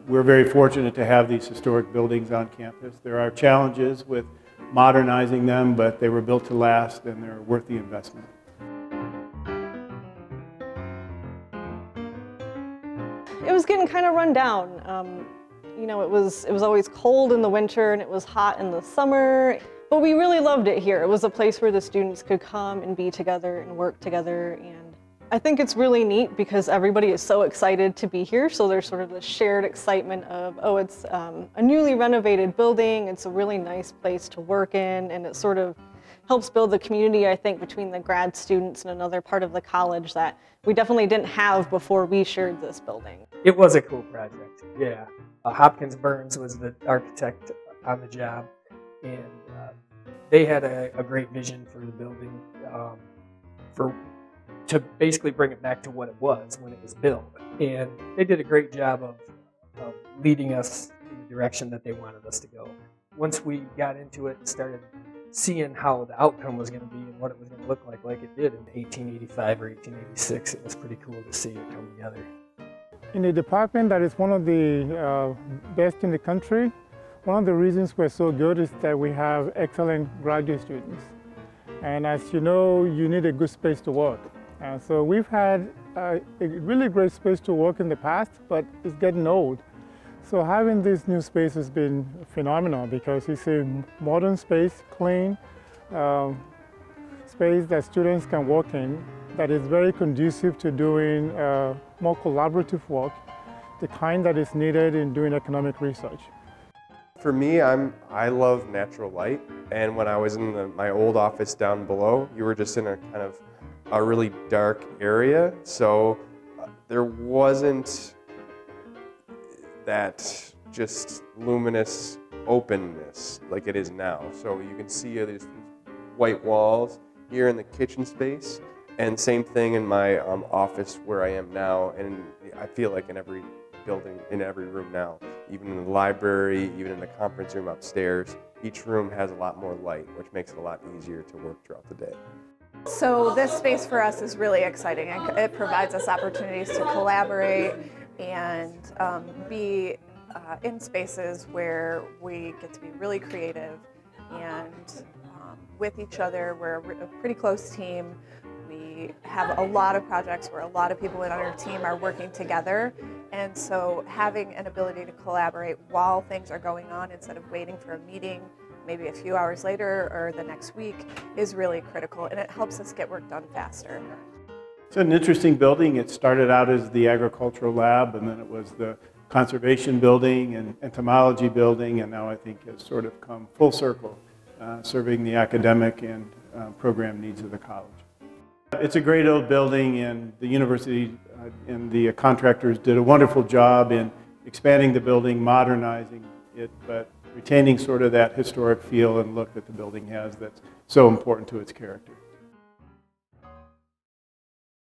we're very fortunate to have these historic buildings on campus. There are challenges with modernizing them, but they were built to last and they're worth the investment. It was getting kind of run down. You know, it was always cold in the winter and it was hot in the summer, but we really loved it here. It was a place where the students could come and be together and work together, and I think it's really neat because everybody is so excited to be here, so there's sort of this shared excitement of, oh, it's a newly renovated building, it's a really nice place to work in, and it sort of helps build the community, I think, between the grad students and another part of the college that we definitely didn't have before we shared this building. It was a cool project, yeah. Hopkins Burns was the architect on the job, and they had a great vision for the building, to basically bring it back to what it was when it was built. And they did a great job of leading us in the direction that they wanted us to go. Once we got into it and started seeing how the outcome was going to be and what it was going to look like it did in 1885 or 1886, it was pretty cool to see it come together. In a department that is one of the best in the country, one of the reasons we're so good is that we have excellent graduate students. And as you know, you need a good space to work. And so we've had a really great space to work in the past, but it's getting old. So having this new space has been phenomenal because it's a modern space, clean space that students can work in, that is very conducive to doing more collaborative work, the kind that is needed in doing economic research. For me, I love natural light, and when I was in my old office down below, you were just in a kind of a really dark area, so there wasn't that just luminous openness like it is now. So you can see these white walls here in the kitchen space, and same thing in my office where I am now, and I feel like in every building, in every room now, even in the library, even in the conference room upstairs, each room has a lot more light, which makes it a lot easier to work throughout the day. So this space for us is really exciting. It provides us opportunities to collaborate and be in spaces where we get to be really creative and with each other. We're a pretty close team. We have a lot of projects where a lot of people in our team are working together, and so having an ability to collaborate while things are going on instead of waiting for a meeting maybe a few hours later or the next week is really critical, and it helps us get work done faster. It's an interesting building. It started out as the agricultural lab, and then it was the conservation building and entomology building, and now I think it's sort of come full circle, serving the academic and program needs of the college. It's a great old building, and the university and the contractors did a wonderful job in expanding the building, modernizing it, but retaining sort of that historic feel and look that the building has that's so important to its character.